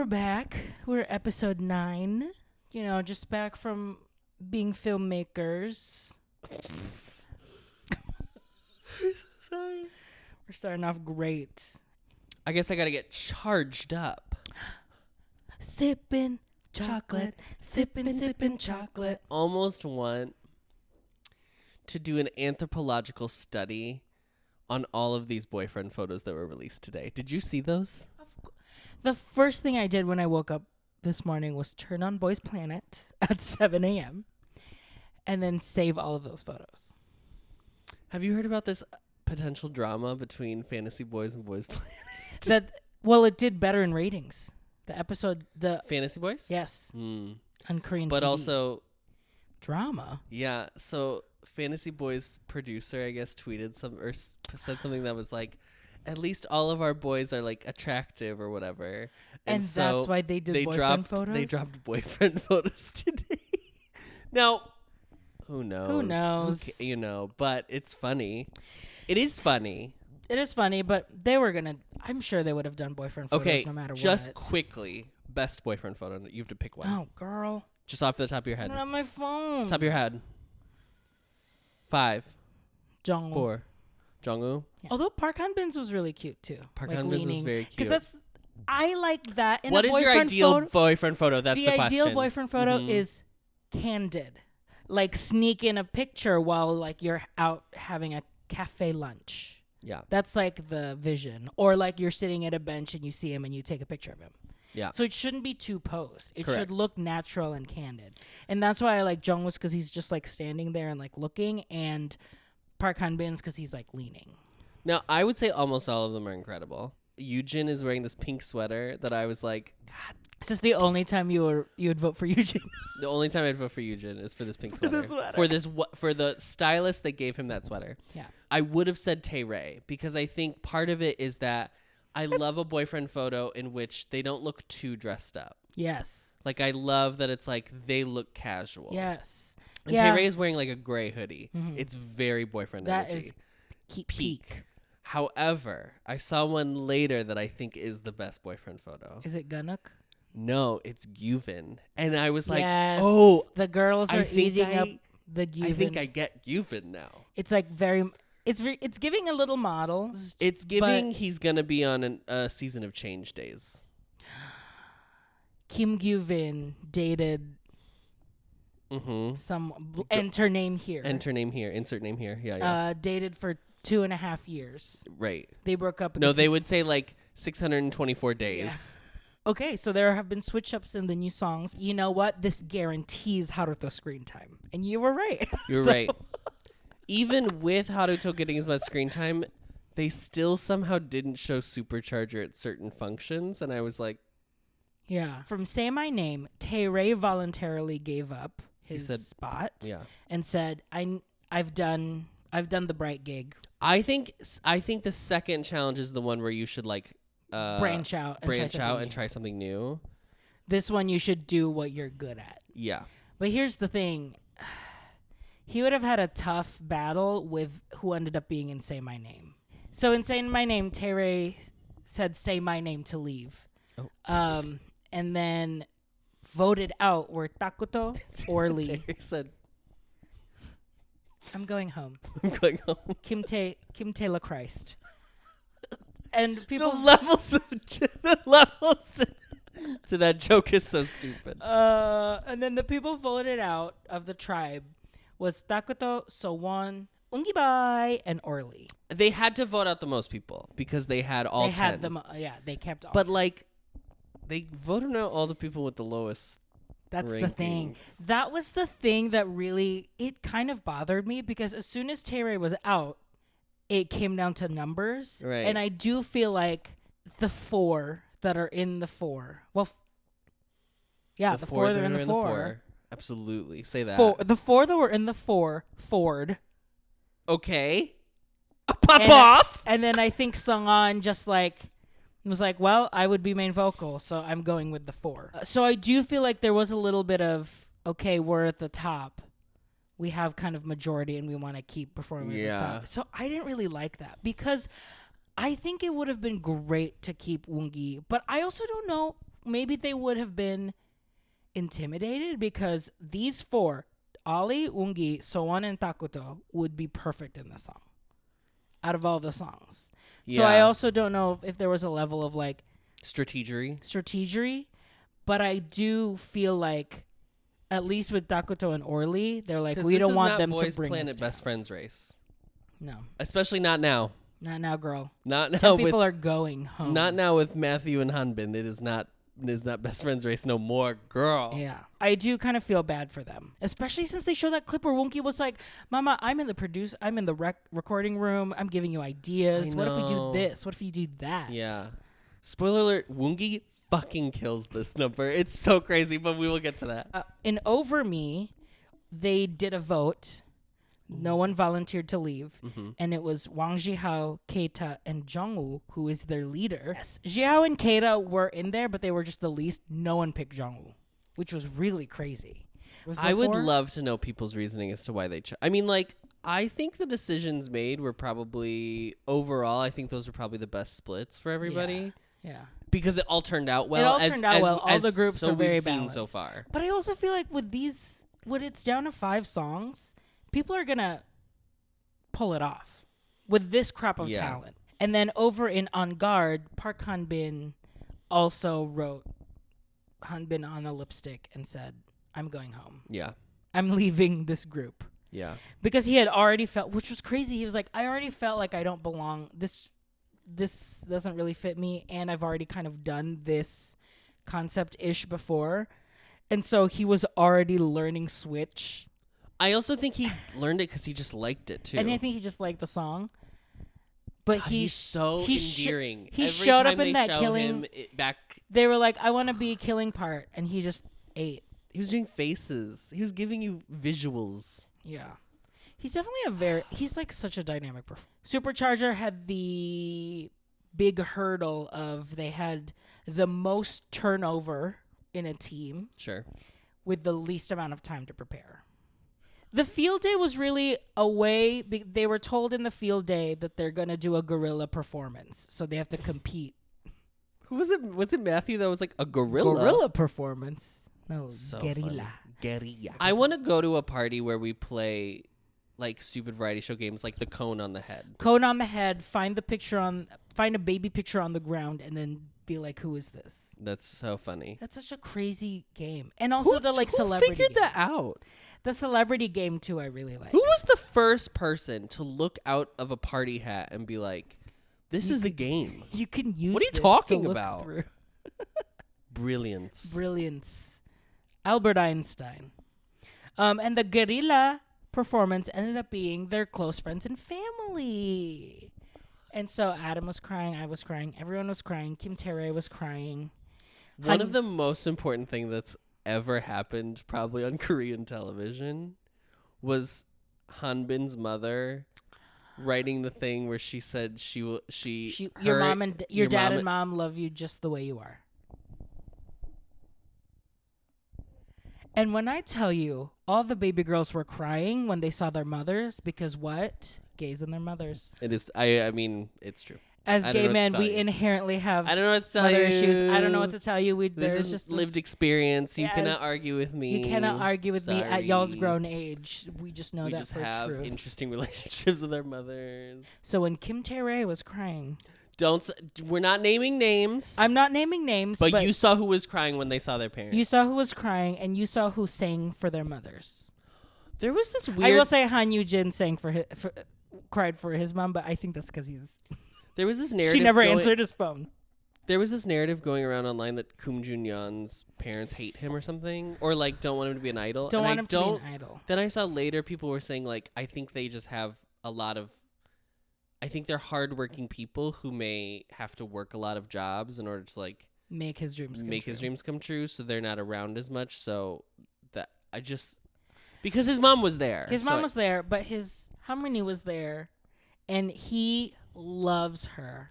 back. We're episode 9. You know, just back from being filmmakers. Sorry. We're starting off great. I guess I gotta get charged up. Sippin' chocolate, sippin' chocolate. Almost want to do an anthropological study on all of these boyfriend photos that were released today. Did you see those? The first thing I did when I woke up this morning was turn on Boys Planet at 7 a.m. and then save all of those photos. Have you heard about this potential drama between Fantasy Boys and Boys Planet? It did better in ratings. The episode, Fantasy Boys? Yes. On Korean But TV. also drama. Yeah, so Fantasy Boys producer, I guess, tweeted said something that was like, at least all of our boys are like attractive or whatever. And so that's why they did boyfriend photos? They dropped boyfriend photos today. Now, who knows? Who knows? But it's funny. It is funny. It is funny, but I'm sure they would have done boyfriend photos no matter what. Just quickly, best boyfriend photo. You have to pick one. Oh, girl. Just off the top of your I head. don't have my phone. Top of your head. 5. Jungwoo. 4. Jungwoo. Yeah. Although Park Han-bin's was really cute too. Park Han-bin's was very cute. Because I like that. What is your ideal boyfriend photo? That's the question. The ideal boyfriend photo is candid. Like sneak in a picture while like you're out having a cafe lunch. Yeah. That's like the vision. Or like you're sitting at a bench and you see him and you take a picture of him. Yeah. So it shouldn't be too posed. It Correct. should look natural and candid. And that's why I like Jungwoo's because he's just like standing there and like looking, and Park Han-bin's because he's like leaning. Now, I would say almost all of them are incredible. Yoojin is wearing this pink sweater that I was like, God. Is this the only time you would vote for Yoojin? The only time I'd vote for Yoojin is for this pink sweater. The sweater. For the stylist that gave him that sweater. Yeah. I would have said taerae because I think part of it is that I love a boyfriend photo in which they don't look too dressed up. Yes. Like, I love that it's like they look casual. Yes. And taerae is wearing like a gray hoodie. Mm-hmm. It's very boyfriend that energy. That is peak. However, I saw one later that I think is the best boyfriend photo. Is it Gunuk? No, it's gyuvin. And I was like, yes. oh. The girls are eating up the gyuvin. I think I get gyuvin now. It's like it's giving a little model. It's giving he's going to be on a season of Change Days. Kim Gyuvin dated enter name here. Enter name here. Insert name here. Yeah. Dated for 2.5 years. Right. They broke up. No, they would say like 624 days. Yeah. Okay, so there have been switch-ups in the new songs. You know what? This guarantees Haruto screen time. And you were right. You're right. Even with Haruto getting as much screen time, they still somehow didn't show SuperCharger at certain functions. And I was like... Yeah. From Say My Name, taerae voluntarily gave up his spot and said, I've done the bright gig. I think the second challenge is the one where you should like... branch out and try something new. This one you should do what you're good at. Yeah. But here's the thing. He would have had a tough battle with who ended up being in Say My Name. So in Say My Name, taerae said Say My Name to leave. Oh. And then voted out were Takuto or Lee. taerae said, I'm going home. I'm going home. Kim Taylor Christ. And people the levels to that joke is so stupid. And then the people voted out of the tribe was Takuto, Sowon, Ungibai, and Orly. They had to vote out the most people because they had all 10. They had them. They kept all. But 10. Like, they voted out all the people with the lowest. That's rankings. The thing. That was the thing that really it kind of bothered me because as soon as taerae was out, it came down to numbers. Right. And I do feel like the 4 that are in the 4. Well, the 4 that are in the 4. Absolutely. Say that. The 4 that were in the 4, Ford. Okay. Pop off! And then I think Sungwon just was like, well, I would be main vocal, so I'm going with the 4. So I do feel like there was a little bit of, okay, we're at the top. We have kind of majority and we want to keep performing at the top. So I didn't really like that because I think it would have been great to keep woongi, but I also don't know maybe they would have been intimidated because these four, Ali, Woongi, Soan, and Takuto, would be perfect in the song out of all the songs. So I also don't know if there was a level of like strategery, but I do feel like at least with Takuto and Orly, they're like, we don't want them to bring Planet us down. Best Friends race. No. Especially not now. Not now, girl. Not now. 10 people are going home. Not now with Matthew and Hanbin. It is not Best Friends race no more, girl. Yeah. I do kind of feel bad for them. Especially since they show that clip where Woongi was like, Mama, I'm in the recording room. I'm giving you ideas. What if we do this? What if you do that? Yeah. Spoiler alert, Woongi fucking kills this number. It's so crazy, but we will get to that. In Over Me, they did a vote. No one volunteered to leave. Mm-hmm. And it was Wang Jihao, Keita, and Jungwoo, who is their leader. Yes. Jihao and Keita were in there, but they were just the least. No one picked Jungwoo, which was really crazy. I would love to know people's reasoning as to why they chose. I mean, like, I think the decisions made were probably, overall, I think those were probably the best splits for everybody. Yeah. Because it all turned out well. All the groups are very balanced so far. But I also feel like with these, when it's down to 5 songs, people are going to pull it off with this crop of talent. And then over in On Guard, Park Hanbin also wrote Hanbin on a lipstick and said, I'm going home. Yeah. I'm leaving this group. Yeah. Because he had already felt, which was crazy. He was like, I already felt like I don't belong. This doesn't really fit me. And I've already kind of done this concept-ish before. And so he was already learning Switch. I also think he learned it because he just liked it, too. And I think he just liked the song. But he's so endearing. He showed up in that killing. They were like, I want to be killing part. And he just ate. He was doing faces. He was giving you visuals. Yeah. He's definitely he's like such a dynamic performer. SuperCharger had the big hurdle of they had the most turnover in a team. Sure. With the least amount of time to prepare. The field day was really a way. They were told in the field day that they're going to do a guerrilla performance. So they have to compete. Who was it? Was it Matthew that was like a gorilla? Guerrilla performance. No, so Guerilla. Guerilla. I want to go to a party where we play like stupid variety show games like the cone on the head. Cone on the head. Find a baby picture on the ground and then be like, who is this? That's so funny. That's such a crazy game. And also the like celebrity. Who figured that out? The celebrity game too, I really like. Who was the first person to look out of a party hat and be like, this is a game? You can use What are you this talking to look about? Through. Brilliance. Albert Einstein. And the Guerilla performance ended up being their close friends and family. And so Adam was crying, I was crying, everyone was crying, Kim Taerae was crying. One of the most important things that's ever happened probably on Korean television was Hanbin's mother writing the thing where she said your dad and mom love you just the way you are. And when I tell you, all the baby girls were crying when they saw their mothers because what? Gays and their mothers. It is. I mean, it's true. As gay men, we inherently have I don't know what to tell mother you. issues. I don't know what to tell you. This is lived experience. You cannot argue with me. You cannot argue with me at y'all's grown age. We just know that for truth. We just have interesting relationships with our mothers. So when Kim Taerae was crying... We're not naming names. I'm not naming names. But you saw who was crying when they saw their parents. You saw who was crying, and you saw who sang for their mothers. There was this weird... I will say Han Yoo-jin sang cried for his mom, but I think that's because he's... There was this narrative. She never answered his phone. There was this narrative going around online that Koom Jun-yeon's parents hate him or something, or like don't want him to be an idol. Don't want him to be an idol. Then I saw later people were saying like, I think they just have a lot of. I think they're hardworking people who may have to work a lot of jobs in order to like make his dreams come true. So they're not around as much. So that because his mom was there. His mom was there, but his Harmony was there, and he loves her.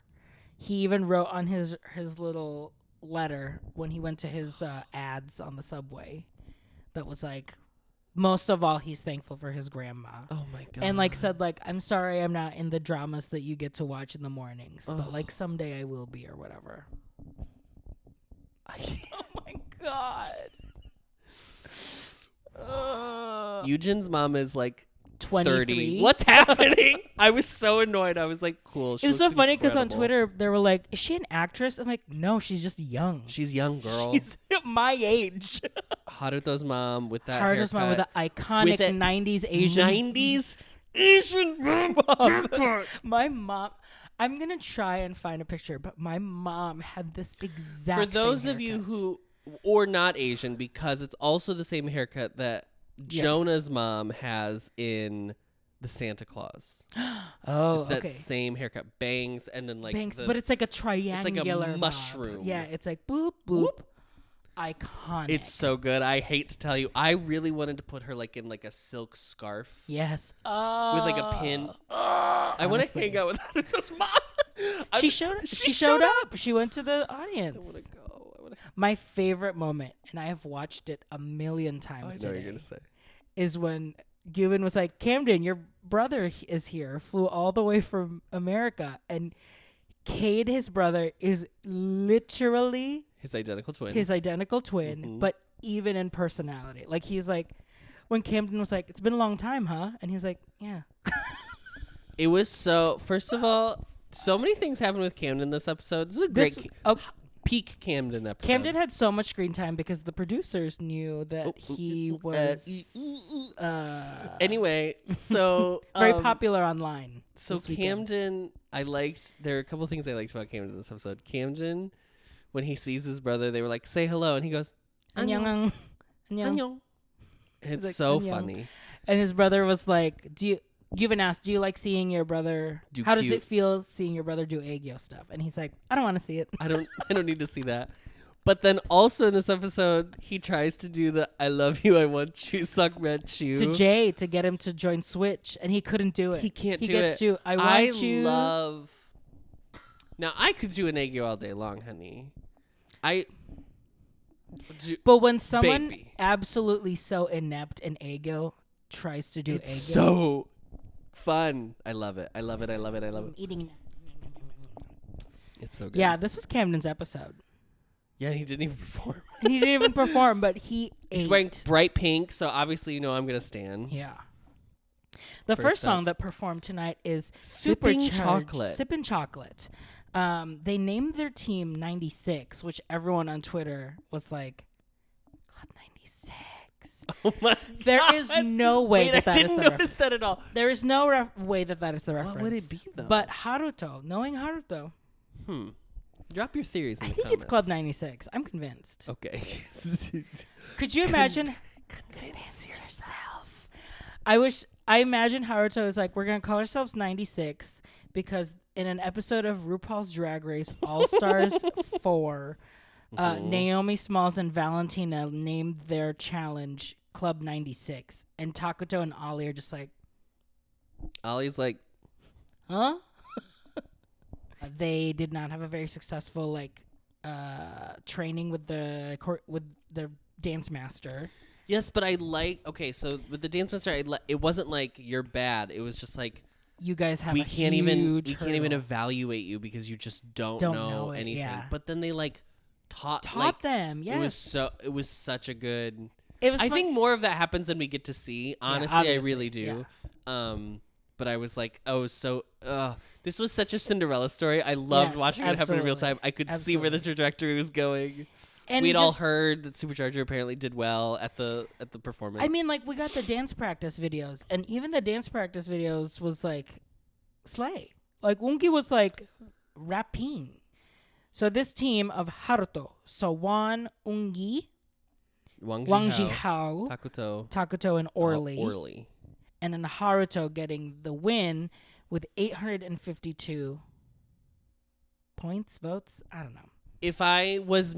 He even wrote on his little letter when he went to his ads on the subway that was like, most of all, he's thankful for his grandma. Oh my God. And like said like, I'm sorry I'm not in the dramas that you get to watch in the mornings, but like someday I will be or whatever. Oh my god. Eugen's mom is like 23. 30. What's happening? I was so annoyed. I was like, cool. It was so funny because on Twitter they were like, "Is she an actress?" I'm like, "No, she's just young. She's young, girl. She's my age." Haruto's mom with that Haruto's mom with the iconic 90s Asian 90s Asian mom. My mom. I'm gonna try and find a picture, but my mom had this exact. For those same of you haircut. who or not Asian, because it's also the same haircut that Jonah's mom has in the Santa Claus. Oh, it's that okay. same haircut, bangs, and then like Banks, but it's like a triangular. It's like a bob. mushroom. Yeah, it's like boop boop. Iconic. It's so good. I hate to tell you, I really wanted to put her like in like a silk scarf. Yes. With like a pin. I want to hang out with Haruto's mom. She showed up. She went to the audience. I want to go. My favorite moment, and I have watched it a million times I know today, what you're gonna say. is when Gyuvin was like, "Kamden, your brother is here. Flew all the way from America." And Cade, his brother, is literally his identical twin. Mm-hmm. But even in personality. Like, he's like, when Kamden was like, "It's been a long time, huh?" And he was like, "Yeah." It was so, first of all, so many things happened with Kamden this episode. This is a great peak Kamden episode. Kamden had so much screen time because the producers knew that he was anyway, so very popular online. So Kamden, there are a couple of things I liked about Kamden this episode. Kamden, when he sees his brother, they were like, "Say hello," and he goes, "Annyeong." Annyeong. It's like, so "Annyeong." funny. And his brother was like, Gyuvin asked, "Do you like seeing your brother? How does it feel seeing your brother do aegyo stuff?" And he's like, "I don't want to see it. I don't need to see that." But then also in this episode, he tries to do the "I love you, I want you, suck met you" to Jay to get him to join Switch, and he couldn't do it. He can't do it. He gets to "I want you." Now I could do an aegyo all day long, honey. But when someone absolutely so inept in aegyo tries to do it's aegyo, so fun. I love it. I love it. I love it. I love it. Eating. It's so good. Yeah, this was Kamden's episode. Yeah, he didn't even perform. He didn't even perform, but he's wearing bright pink, so obviously you know I'm gonna stand. Yeah. The first song that performed tonight is SIPPIN Chocolate. SIPPIN Chocolate. They named their team 96, which everyone on Twitter was like, Club 96. Oh my God. There is no way that is the reference. I didn't notice that at all. There is no way that is the reference. What would it be, though? But Haruto, knowing Haruto. Drop your theories in the comments. It's Club 96. I'm convinced. Okay. Could you imagine? Convince yourself. I imagine Haruto is like, we're going to call ourselves 96 because in an episode of RuPaul's Drag Race All-Stars 4, Naomi Smalls and Valentina named their challenge Club 96. And Takuto and Ollie are just like... Ollie's like... Huh? They did not have a very successful training with the dance master. Yes, but okay, so with the dance master, it wasn't like you're bad. It was just like you guys have we can't even evaluate you because you just don't know anything. Yeah. But then they taught them. Yes. It was such a good. I think more of that happens than we get to see. Honestly, I really do. Yeah. But I was like, this was such a Cinderella story. I loved watching it happen in real time. I could see where the trajectory was going. And we'd all heard that SuperCharger apparently did well at the performance. I mean, we got the dance practice videos, and even the dance practice videos was slay. Woongi was rapping. So this team of Haruto, Wan, Woongi, Wang Jihao, Takuto, and Orly. And then Haruto getting the win with 852 votes. I don't know. If I was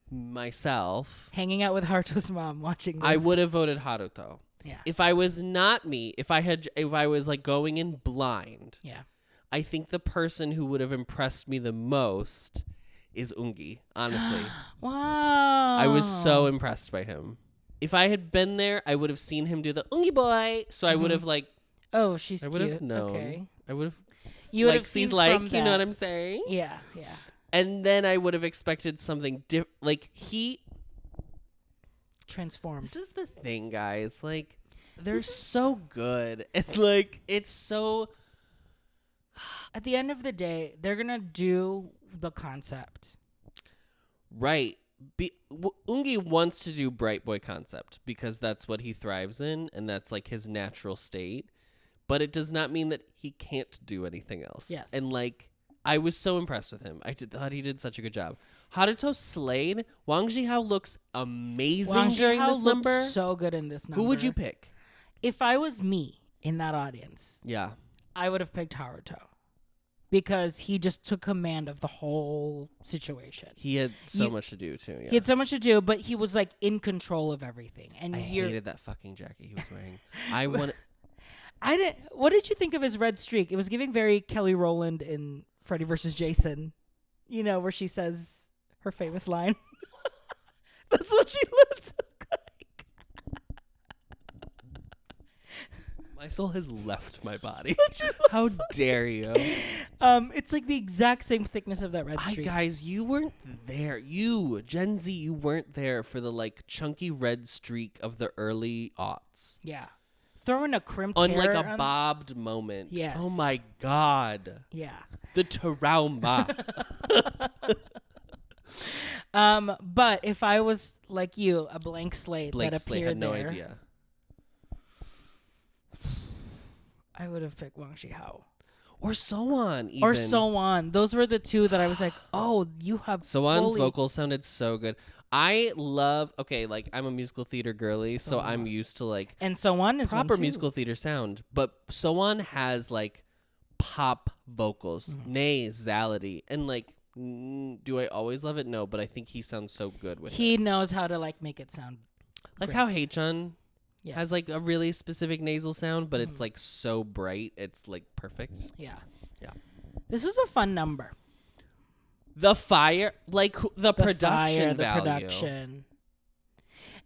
myself, hanging out with Haruto's mom watching this, I would have voted Haruto. Yeah. If I was not me, if I was going in blind, yeah, I think the person who would have impressed me the most is Woongi, honestly. Wow. I was so impressed by him. If I had been there, I would have seen him do the Woongi boy. So I would have oh, she's I would cute. have known. Okay. I would have. You would have seen you know that. what I'm saying? Yeah. And then I would have expected something different. Like, he transformed. This is the thing, guys. Like, they're so good. And, like, it's so... At the end of the day, they're going to do the concept. Right. Woongi wants to do bright boy concept because that's what he thrives in, and that's, like, his natural state. But it does not mean that he can't do anything else. Yes. And, like, I was so impressed with him. Thought he did such a good job. Haruto slayed. Wang Jihao looks amazing during this number. So good in this number. Who would you pick? If I was me in that audience, Yeah, I would have picked Haruto because he just took command of the whole situation. he had so much to do too. Yeah. He had so much to do, but he was like in control of everything. And I hated that fucking jacket he was wearing. What did you think of his red streak? It was giving very Kelly Rowland in Freddy vs. Jason. You know, where she says her famous line. That's what she looks like. My soul has left my body. How dare you? It's like the exact same thickness of that red streak. Guys, you weren't there. You, Gen Z, you weren't there for the, like, chunky red streak of the early aughts. Yeah. Throwing a crimped On, hair like, a bobbed moment. Yes. Oh, my God. Yeah. The trauma. But if I was like you, a blank slate that appeared had no there, idea. I would have picked Wang Jihao. Or Soan, even. Or So On. Those were the two that I was like, oh, you have Soan's vocals sounded so good. I love, like, I'm a musical theater girly, so I'm used to, like, and So On is proper one too. musical theater sound. But Soan has, like, pop vocals, nasality, and, like, do I always love it? No, but I think he sounds so good with it. He knows how to, like, make it sound Like great. how Haechan Yes. has, like, a really specific nasal sound, but it's, like, so bright. It's, like, perfect. Yeah. Yeah. This was a fun number. The fire, like, the production the value. production.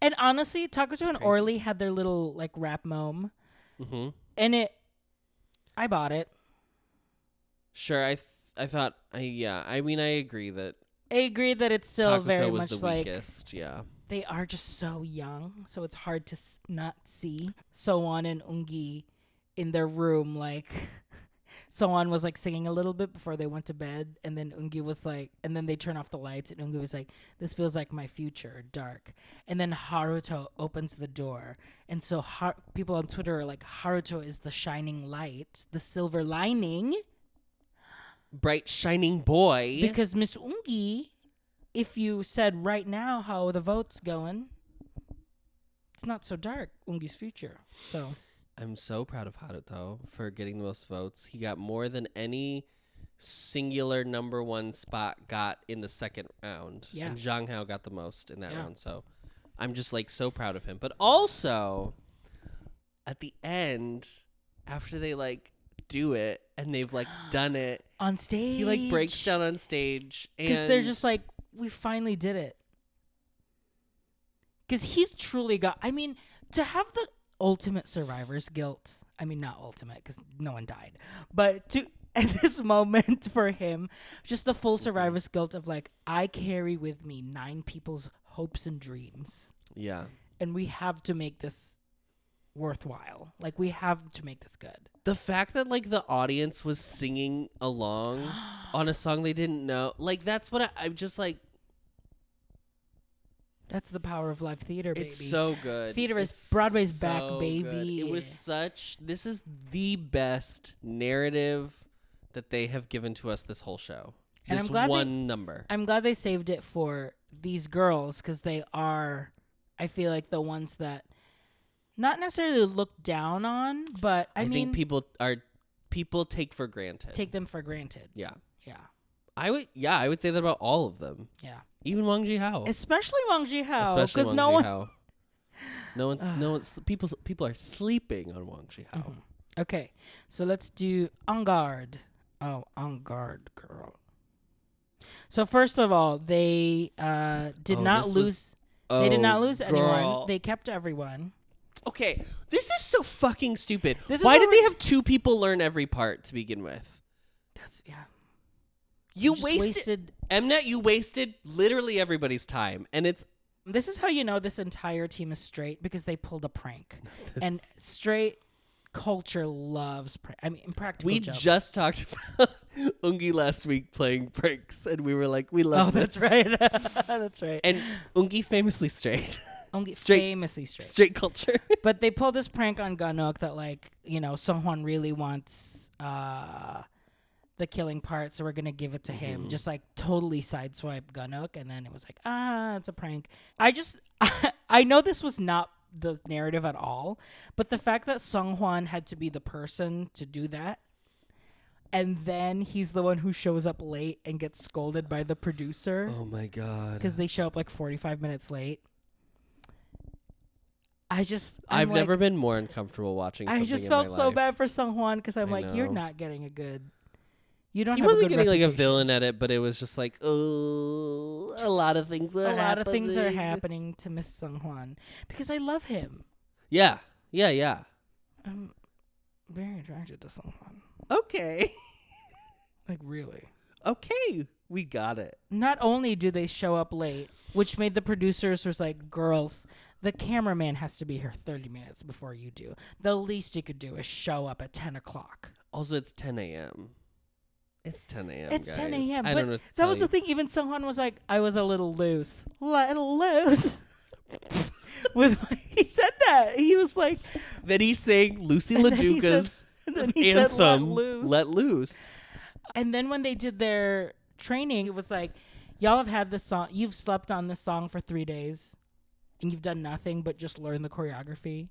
And honestly, Takuto and Orly had their little, like, rap mome. Mm-hmm. And I bought it. Sure, I thought, I agree that I agree that it's still Takuto very was much the like weakest, yeah. they are just so young, so it's hard to not see Soan and Woongi in their room. Like, Soan was like singing a little bit before they went to bed, and then Woongi was like, and then they turn off the lights, and Woongi was like, "This feels like my future, dark." And then Haruto opens the door, and so people on Twitter are like, "Haruto is the shining light, the silver lining." Bright shining boy. Because Miss Woongi, if you said right now how the vote's going, it's not so dark, Woongi's future. So I'm so proud of Haruto for getting the most votes. He got more than any singular number one spot got in the second round. Yeah. And Zhang Hao got the most in that Yeah. round. So I'm just, like, so proud of him. But also, at the end, after they, like, do it and they've, like, done it on stage, he, like, breaks down on stage because they're just like, we finally did it. Because he's truly got, I mean, to have the ultimate survivor's guilt, I mean, not ultimate because no one died, but to at this moment for him, just the full survivor's guilt of, like, I carry with me 9 people's hopes and dreams. Yeah. And we have to make this worthwhile. Like, we have to make this good. The fact that, like, the audience was singing along on a song they didn't know, like, that's what I'm just like. That's the power of live theater, baby. It's so good. Theater is It's Broadway's so back, good. baby. It was this is the best narrative that they have given to us this whole show. And this I'm glad one number. I'm glad they saved it for these girls because they are, I feel like, the ones that not necessarily looked down on, but I mean, think people take for granted. Take them for granted. Yeah. Yeah. I would say that about all of them. Yeah. Even Wang Jihao. Especially Wang Jihao. Especially Because Wang Jihao. No one, people are sleeping on Wang Jihao. Mm-hmm. Okay, so let's do En Garde. Oh, En Garde, girl. So first of all, they did not lose. They did not lose anyone. They kept everyone. Okay, this is so fucking stupid. This is Why what did they have 2 people learn every part to begin with? That's yeah. You just wasted MNET. You wasted literally everybody's time, and it's. This is how you know this entire team is straight, because they pulled a prank, and straight culture loves prank. I mean, practical We jokes. just talked about Woongi last week playing pranks, and we were like, we love this. That's right. That's right. And Woongi famously straight. Famously straight. Straight culture. But they pulled this prank on Ganok that, like, you know, Songhwan really wants the killing part, so we're gonna give it to him. Just like totally sideswipe Ganok, and then it was like, it's a prank. I know this was not the narrative at all, but the fact that Songhwan had to be the person to do that, and then he's the one who shows up late and gets scolded by the producer. Oh my god! Because they show up like 45 minutes late. I've never been more uncomfortable watching something. I just felt so bad for Songhwan, because I'm like, you're not getting a good. You don't. He wasn't getting like a villain at it, but it was just like, oh, a lot of things are happening. A lot of things are happening to Miss Songhwan, because I love him. Yeah. I'm very attracted to Songhwan. Okay. Like, really. Okay, we got it. Not only do they show up late, which made the producers was like, girls, the cameraman has to be here 30 minutes before you do. The least you could do is show up at 10 o'clock. Also, it's 10 a.m. It's 10 a.m. It's guys. 10 a.m. I But don't know. that was the thing. Even Songhwan was like, I was a little loose. Little loose. He said that. He was like. Then he sang Lucy LaDuca's anthem, Let Loose. And then when they did their training, it was like, y'all have had this song. You've slept on this song for 3 days. And you've done nothing but just learn the choreography.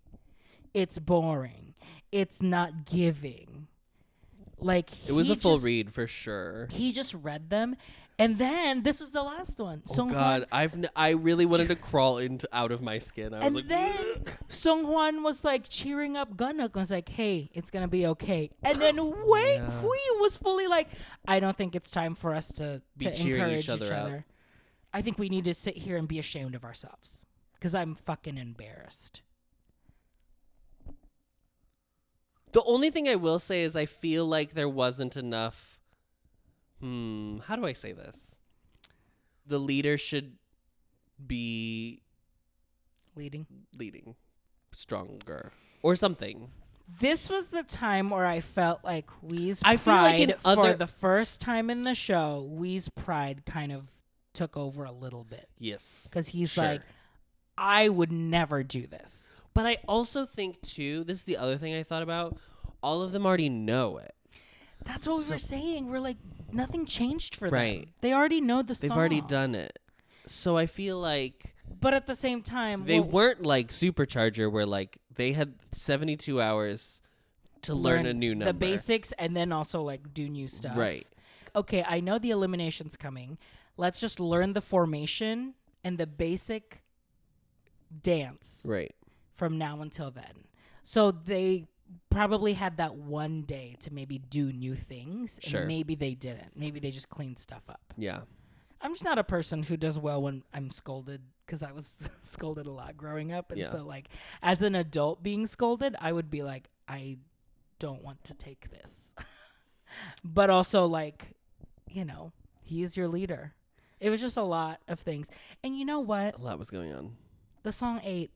It's boring. It's not giving. Like, it was a full read for sure. He just read them, and then this was the last one. Oh God, I really wanted to crawl out of my skin. I was like, then Songhwan was like cheering up Ganok. Was like, "Hey, it's gonna be okay." And then Hui was fully like, "I don't think it's time for us to encourage each other. I think we need to sit here and be ashamed of ourselves, because I'm fucking embarrassed." The only thing I will say is I feel like there wasn't enough. How do I say this? The leader should be leading stronger or something. This was the time where I felt like Hui's pride, for the first time in the show, Hui's pride kind of took over a little bit. Yes. Because he's like, I would never do this. But I also think, too, this is the other thing I thought about, all of them already know it. That's what we were saying. We're like, nothing changed for right. them. They already know the song. They've already done it. So I feel like... But at the same time... They weren't like SuperCharger, where like they had 72 hours to learn a new number. The basics, and then also like do new stuff. Right. Okay, I know the elimination's coming. Let's just learn the formation and the basic dance. Right. From now until then. So they probably had that one day to maybe do new things. Sure. And maybe they didn't. Maybe they just cleaned stuff up. Yeah. I'm just not a person who does well when I'm scolded, because I was scolded a lot growing up. And so, like, as an adult being scolded, I would be like, I don't want to take this. But also, like, you know, he is your leader. It was just a lot of things. And you know what? A lot was going on. The song 8.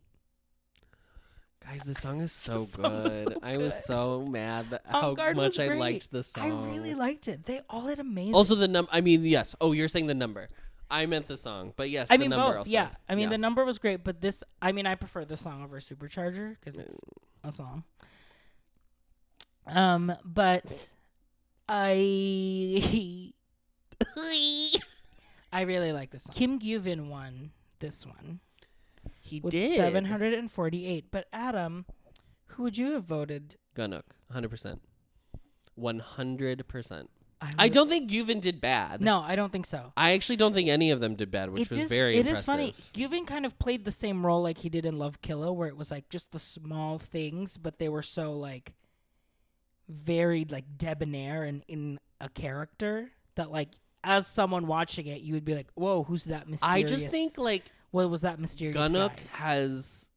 Guys, this song is so good. I was so mad that how much I liked the song. I really liked it. They all had amazing. Also, the number. I mean, yes. Oh, you're saying the number. I meant the song, but yes, I mean the number both. also. Yeah, I mean the number was great, but this. I mean, I prefer this song over SuperCharger because it's a song. But I really like this song. Kim Gyuvin won this one. He with did 748. But Adam, who would you have voted? Ganok, 100%, 100%. I don't think Gyuvin did bad. No, I don't think so. I actually don't think any of them did bad, which was very impressive. It is funny. Gyuvin kind of played the same role like he did in Love Killa, where it was like just the small things, but they were so like very like debonair and in a character that like as someone watching it, you would be like, "Whoa, who's that mysterious?" I just think like what was that mysterious Ganok guy? has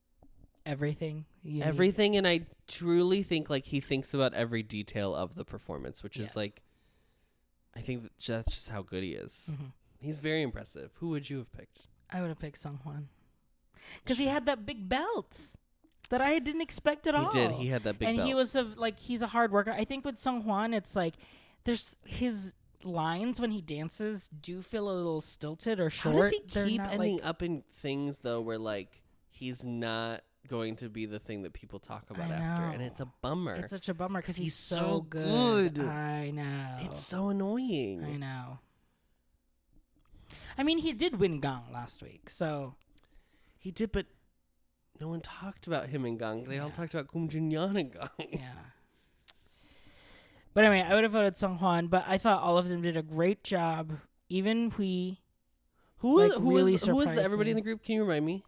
everything, and I truly think like he thinks about every detail of the performance, which is like. I think that's just how good he is. Mm-hmm. He's very impressive. Who would you have picked? I would have picked Seonghwan. Because he had that big belt that I didn't expect at all. He did. He had that big belt. And he was he's a hard worker. I think with Seonghwan, it's like there's his lines when he dances do feel a little stilted or short. How does he They're keep not, ending up in things though where like he's not going to be the thing that people talk about after, and it's a bummer. It's such a bummer because he's so so good. good. I know. It's so annoying. I know. I mean, he did win Gang last week, so He did, but no one talked about him in Gang. They all talked about Kum Jun-yeon in Gang. yeah. But anyway, I would have voted Seonghwan, but I thought all of them did a great job. Even Hui. Who was surprised everybody me. in the group? Can you remind me?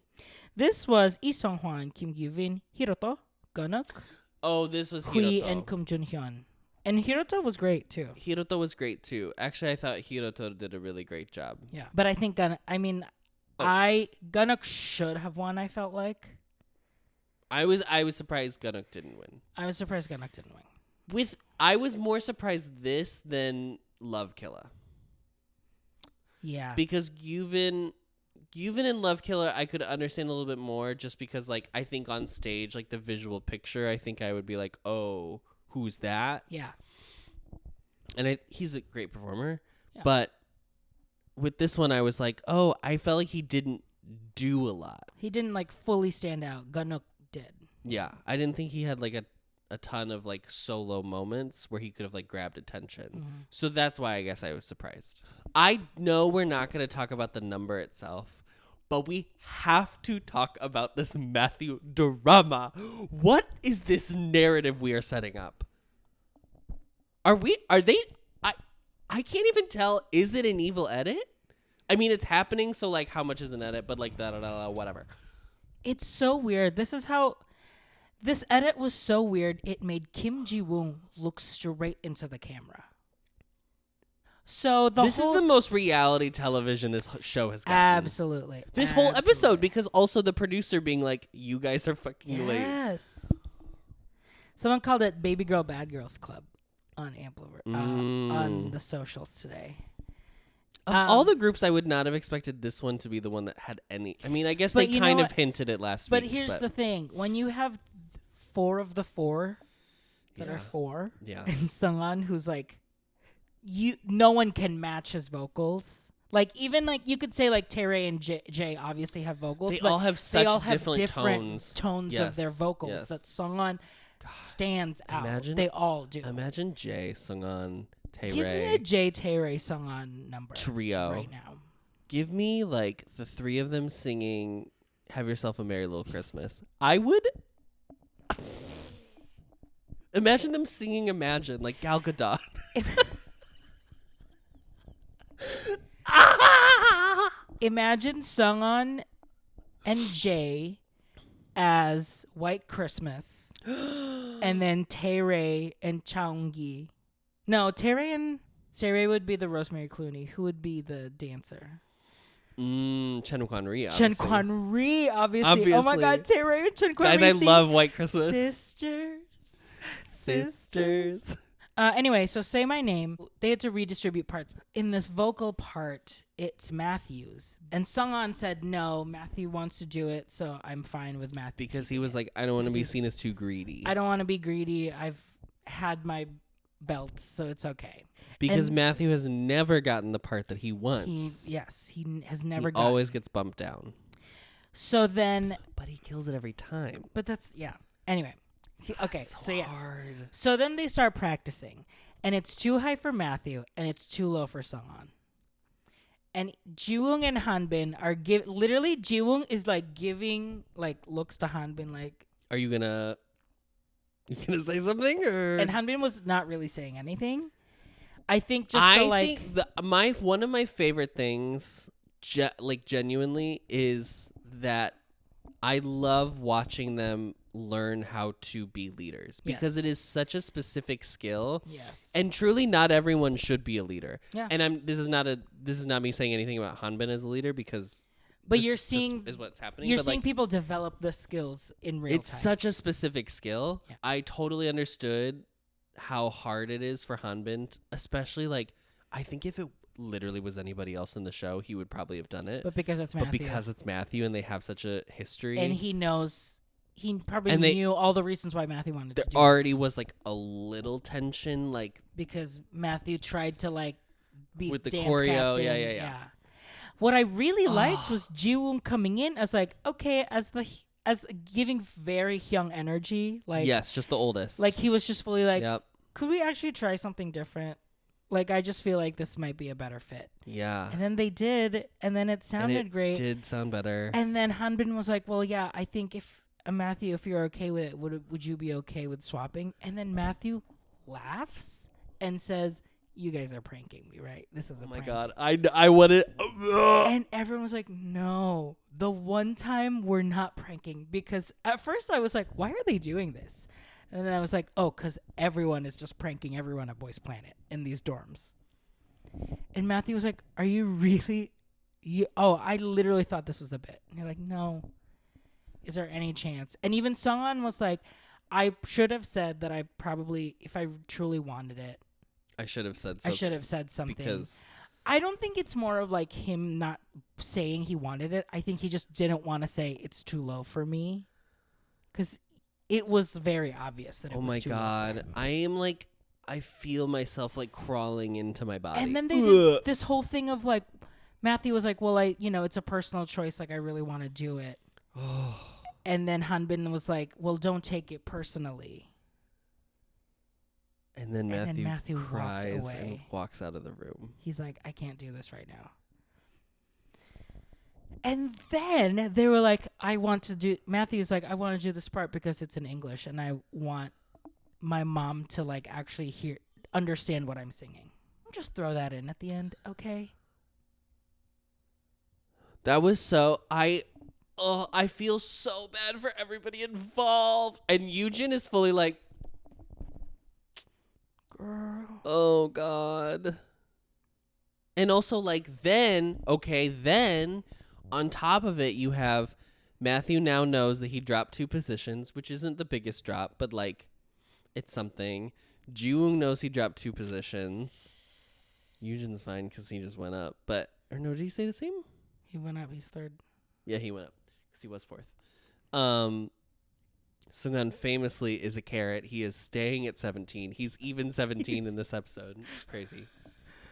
This was Lee Seonghwan, Kim Gyuvin, Haruto, Gunuk, Oh, this was Hui, Haruto. and Kim Jun-hyun. And Haruto was great too. Haruto was great too. Actually, I thought Haruto did a really great job. Yeah, but I think Gunuk should have won. I felt like I was surprised Gunuk didn't win. I was surprised Gunuk didn't win. I was more surprised this than Love Killer. Yeah, Because Gyuvin and Love Killer I could understand a little bit more just because like I think on stage like the visual picture I think I would be like, "Oh, who's that?" yeah, And he's a great performer. Yeah. But with this one I was like, "Oh, I felt like he didn't do a lot." he didn't like fully stand out. Gunuk did. Yeah, I didn't think he had like a ton of like solo moments where he could have like grabbed attention. Mm-hmm. So that's why I guess I was surprised. I know we're not going to talk about the number itself, but we have to talk about this Matthew drama. What is this narrative we are setting up? Are they I can't even tell, is it an evil edit? I mean, it's happening, so like how much is an edit, but like whatever. It's so weird. This edit was so weird. It made Kim Ji-woong look straight into the camera. So This is the most reality television this show has gotten. Absolutely. This whole episode, because also the producer being like, "You guys are fucking late." Yes. Someone called it Baby Girl Bad Girls Club on Ampliverse on the socials today. Of all the groups, I would not have expected this one to be the one that had any. I mean, I guess they kind of hinted it last week. But here's the thing: when you have 4 of the 4 that are 4, and Seonghwan, who's like, no one can match his vocals. Like even like you could say like taerae and Jay obviously have vocals. They but all have such different tones Yes, of their vocals yes. that Seonghwan stands out. Imagine- They all do. Imagine Jay, Seonghwan, Give me a taerae Jay Taerae Seonghwan number trio. right now. Give me like the 3 of them singing "Have Yourself a Merry Little Christmas." I would imagine them singing "Imagine" like Gal Gadot. Imagine Seonghwan and Jay as White Christmas, and then Taerae and Chaungi. No, Taerae would be the Rosemary Clooney. Who would be the dancer? Chen Kwan-ri. Chen Kwan-ri, obviously. Oh my God, Taerae and Chen Kwan-ri. Guys, I love White Christmas. Sisters. Anyway, so Say My Name, they had to redistribute parts. In this vocal part, it's Matthew's. And Seonghwan said, no, Matthew wants to do it, so I'm fine with Matthew. Because he was like, I don't want to be seen as too greedy. I don't want to be greedy. I've had my belts, so it's okay. Because Matthew has never gotten the part that he wants. He has never He gotten. always gets bumped down. So then. But he kills it every time. But that's, yeah. Anyway. Okay, so yes. Hard. So then they start practicing, and it's too high for Matthew, and it's too low for Seonghwan. And Jiwoong and Hanbin are literally Jiwoong is like giving like looks to Hanbin like. Are you gonna say something or? And Hanbin was not really saying anything. I think just one of my favorite things, genuinely, is that I love watching them learn how to be leaders because it is such a specific skill. Yes. And truly not everyone should be a leader. Yeah. And this is not me saying anything about Hanbin as a leader because but you're seeing is what's happening. You're seeing people develop the skills in real time. It's such a specific skill. Yeah. I totally understood how hard it is for Hanbin, especially like I think if it literally was anybody else in the show, he would probably have done it. But because it's Matthew. But because it's Matthew and they have such a history. And he knows, he probably knew all the reasons why Matthew wanted to do it. There already was like a little tension, like. Because Matthew tried to like be with the dance choreo. captain. Yeah. What I really liked was Ji-woong coming in as like, okay, as giving very hyung energy. Like, yes, just the oldest. Like he was just fully like, yep. Could we actually try something different? Like, I just feel like this might be a better fit. Yeah. And then they did, and then it sounded great. It did sound better. And then hanbin was like, well, yeah, I think if, Matthew, if you're okay with it, would you be okay with swapping? And then Matthew laughs and says, you guys are pranking me, right? This is a prank. Oh, my God. I wanted... And everyone was like, no. The one time we're not pranking. Because at first I was like, why are they doing this? And then I was like, oh, because everyone is just pranking everyone at Boys Planet in these dorms. And Matthew was like, are you really? I literally thought this was a bit. And you're like, no. Is there any chance? And even Sungwon was like, I should have said that I probably, if I truly wanted it. I should have said something. Because I don't think it's more of like him not saying he wanted it. I think he just didn't want to say it's too low for me. Because it was very obvious that it was too low. Oh my God. I am like, I feel myself like crawling into my body. And then they did this whole thing of like, Matthew was like, well, it's a personal choice. Like, I really want to do it. And then hanbin was like, well, don't take it personally. And then Matthew cries walked away. and walks out of the room. He's like, I can't do this right now. And then they were like, Matthew's like, I want to do this part because it's in English and I want my mom to like actually understand what I'm singing. Just throw that in at the end, okay? That was so, I feel so bad for everybody involved. And Yoojin is fully like, girl. Oh, God. And also like then on top of it, you have Matthew now knows that he dropped 2 positions, which isn't the biggest drop, but like it's something. Ji-woong knows he dropped 2 positions. Yoojin's fine because he just went up. Or no, did he say the same? He went up. He's 3rd. Yeah, he went up because he was 4th. Sungwon famously is a carrot. He is staying at 17. He's even 17 in this episode. It's crazy.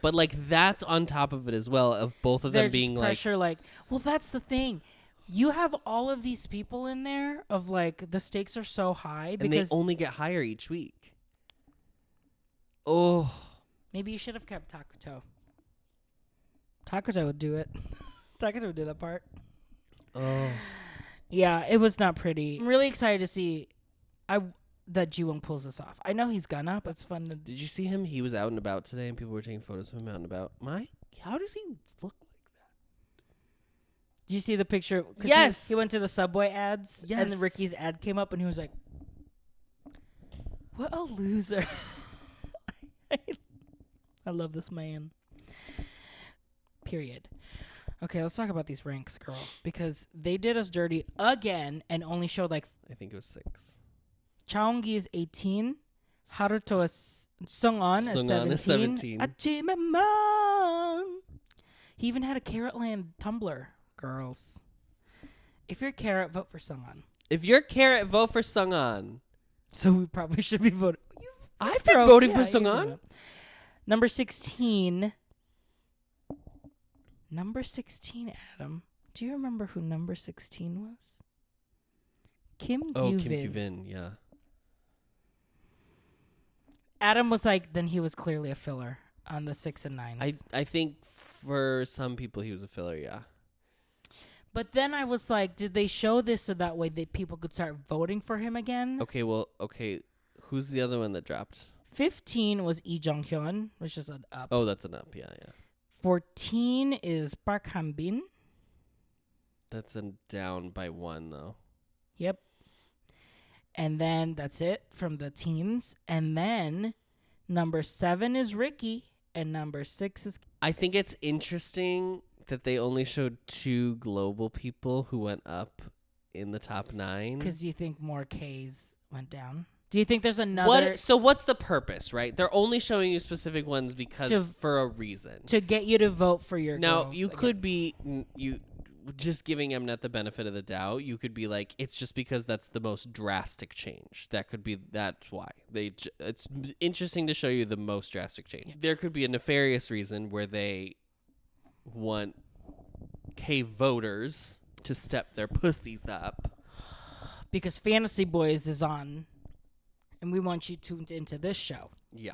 But, like, that's on top of it as well, of both of them being, pressure, like, well, that's the thing. You have all of these people in there of, like, the stakes are so high. And they only get higher each week. Oh. Maybe you should have kept Takuto. Takuto would do it. Takuto would do that part. Oh. Yeah, it was not pretty. I'm really excited to see that Ji-woong pulls this off. I know he's gonna, but it's fun to... Did you see him? He was out and about today, and people were taking photos of him out and about. How does he look like that? Did you see the picture? Yes! He went to the Subway ads, yes. And then Ricky's ad came up, and he was like, what a loser. I love this man. Period. Okay, let's talk about these ranks, girl. Because they did us dirty again and only showed like... I think it was 6. Chaeonggi is 18. Haruto is... Sungwon is 17. He even had a Carrotland Tumblr, girls. If you're Carrot, vote for Sungwon. If you're Carrot, vote for Sungwon. So we probably should be voting... I've been voting for Sungwon. Number 16... Number 16, Adam. Do you remember who number 16 was? Kim Gyuvin. Oh, Kim Gyuvin, yeah. Adam was like, then he was clearly a filler on the 6 and 9s. I think for some people he was a filler, yeah. But then I was like, did they show this so that way that people could start voting for him again? Okay. Who's the other one that dropped? 15 was Lee Jung-hyun, which is an up. Oh, that's an up, yeah. 14 is Park Han-bin. That's a down by 1, though. Yep. And then that's it from the teens. And then number 7 is Ricky. And number 6 is... I think it's interesting that they only showed 2 global people who went up in the top 9. Because you think more Ks went down? Do you think there's another So what's the purpose, right? They're only showing you specific ones because for a reason. to get you to vote for your Now, girls you again? could be you just giving MNET the benefit of the doubt. You could be like, it's just because that's the most drastic change. That's why. It's interesting to show you the most drastic change. Yeah. There could be a nefarious reason where they want K voters to step their pussies up. Because Fantasy Boys is on, and we want you tuned into this show. Yeah.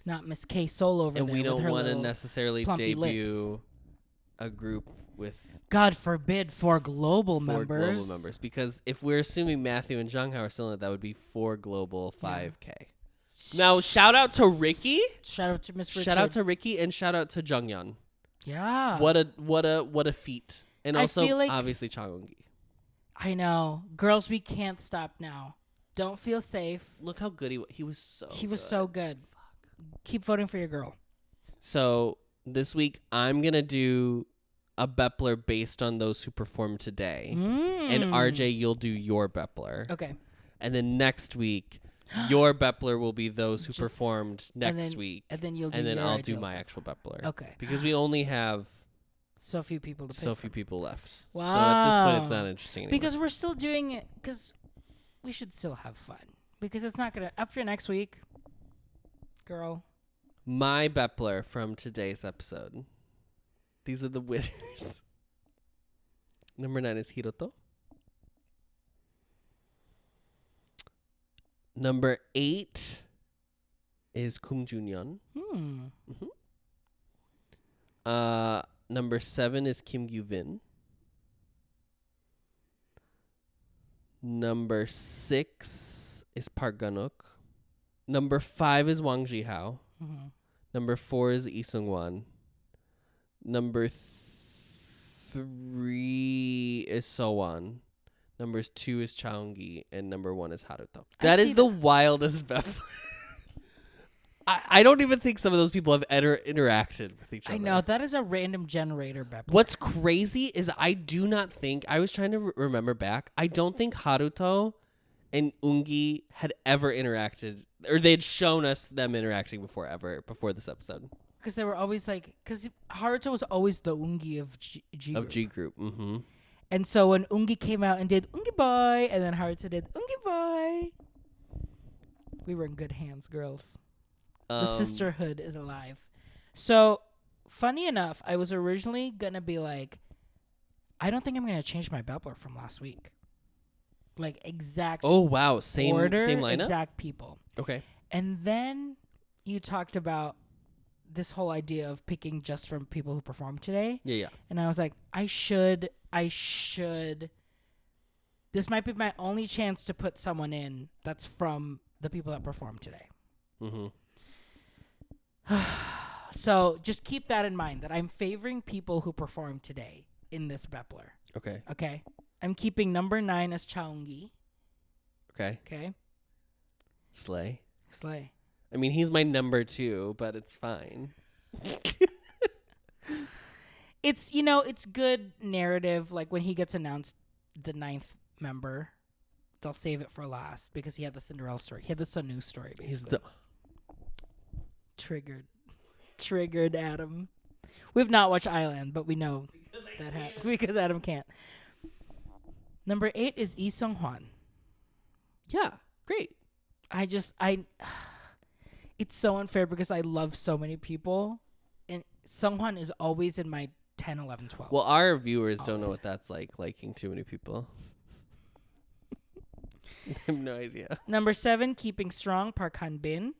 Not Miss K Soul over And there. we don't want to necessarily debut a group with God forbid 4 global 4 members. global members. Because if we're assuming Matthew and Junghao are still in it, that would be 4 global 5K. Now, shout out to Ricky. Shout out to Miss Richard. Shout out to Ricky and shout out to Jungyeon. Yeah. What a feat. And I also, feel like- obviously, Changwon-gi. I know. Girls, we can't stop now. Don't feel safe. Look how good he was. He was so good. Keep voting for your girl. So this week, I'm going to do a Bepler based on those who performed today. And RJ, you'll do your Bepler. Okay. And then next week, your Bepler will be those who performed next week. And then you'll do And then your I'll do ideal my Bepler. actual Bepler. Okay. Because we only have So few people to pick so from. few people left. Wow. So at this point, it's not interesting anymore. Because we're still doing it. Because we should still have fun. Because it's not going to... After next week, girl... My Bepler from today's episode. These are the winners. Number 9 is Haruto. Number 8 is Kum Junyeon. Number 7 is Kim Gyuvin. Number 6 is Park Ganok. Number 5 is Wang Jihao. Number 4 is Lee Seung-wan. Number 3 is Sowon. Number 2 is Chaeong-gi. And number 1 is Haruto. That is the wildest Bepler. I don't even think some of those people have interacted with each other. I know. That is a random generator, Bepler. What's crazy is I do not think... I was trying to remember back. I don't think Haruto and woongi had ever interacted... Or they'd shown us them interacting before this episode. Because they were always like... Because Haruto was always the woongi of G Group. Of G Group, mm-hmm. And so when woongi came out and did woongi boy, and then Haruto did woongi boy, we were in good hands, girls. The sisterhood is alive. So, funny enough, I was originally going to be like, I don't think I'm going to change my Bepler from last week. Like, exact Oh, wow. Same order, lineup? exact people. Okay. And then you talked about this whole idea of picking just from people who performed today. Yeah. And I was like, I should. This might be my only chance to put someone in that's from the people that performed today. Mm-hmm. So just keep that in mind, that I'm favoring people who performed today in this Bepler. Okay. Okay? I'm keeping number 9 as Chaeong-gi. Okay. Okay? Slay. Slay. I mean, he's my number 2, but it's fine. It's, it's good narrative. Like when he gets announced the 9th member, they'll save it for last because he had the Cinderella story. He had the Sonu story, basically. He's the... Triggered Adam. We've not watched Island, but we know that because Adam can't. Number 8 is Lee Seung-hwan. Yeah, great. It's so unfair because I love so many people, and Seung-hwan is always in my 10, 11, 12. Well, our viewers don't know what that's like, liking too many people. I have no idea. Number 7, Keeping Strong, Park Han-bin.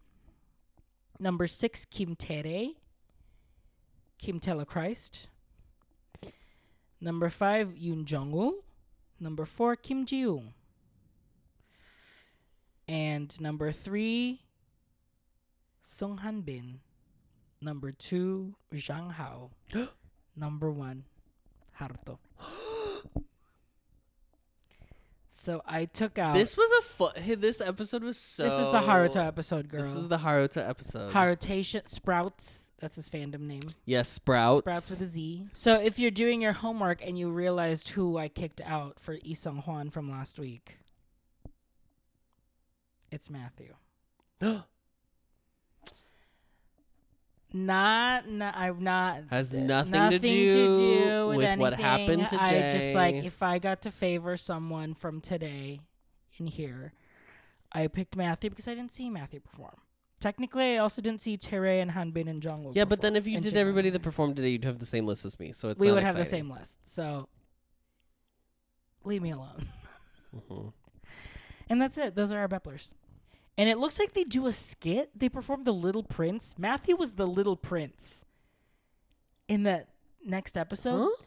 Number 6, Kim Taerae, Kim Telechrist. Number 5, Yoon Jong-woo. Number 4, Kim Ji-young. And number 3, Sung Han-bin. Number 2, Zhang Hao. Number 1, Haruto. So I took out... This was this episode was so... This is the Haruto episode, girl. This is the Haruto episode. Harutation Sprouts. That's his fandom name. Yes, Sprouts. Sprouts with a Z. So if you're doing your homework and you realized who I kicked out for Lee Seung-hwan from last week, It's Matthew. I'm not. Has nothing to to do do with what anything. happened today. I just like, if I got to favor someone from today in here, I picked Matthew because I didn't see Matthew perform. Technically, I also didn't see taerae and hanbin and Jungwoo. Yeah, but then if you and did Jin everybody perform. that performed today, you'd have the same list as me. So it's We not would have the exciting. same list. So leave me alone. Mhm. And that's it. Those are our Beplers. And it looks like they do a skit. They perform The Little Prince. Matthew was the Little Prince in that next episode. Huh?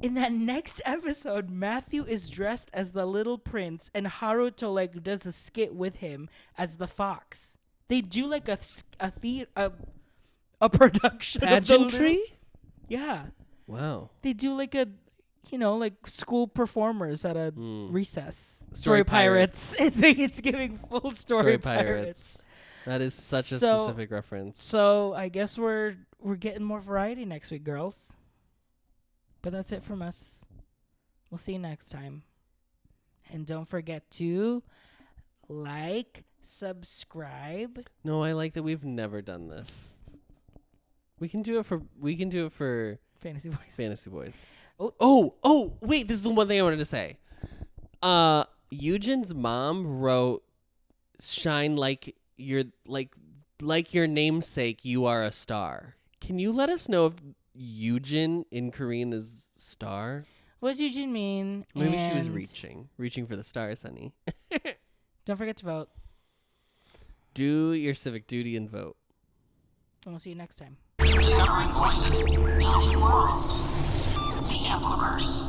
In that next episode, Matthew is dressed as the Little Prince, and Haruto like does a skit with him as the fox. They do like a production Pageantry? of yeah. Wow. They do like a, like school performers at a recess. Story Pirates. I think it's giving full story pirates. That is such a So- specific reference. So I guess we're getting more variety next week, girls. But that's it from us. We'll see you next time. And don't forget to like, subscribe. No, I like that we've never done this. We can do it for Fantasy Boys. Fantasy Boys. Oh. Wait, this is the one thing I wanted to say. Eugen's mom wrote "Shine like your namesake, you are a star." Can you let us know if Eugen in Korean is star? What does Eugene mean? Maybe she was And reaching for the stars, honey. Don't forget to vote. Do your civic duty and vote. And we'll see you next time. Discovering voices, building worlds. The Ampliverse.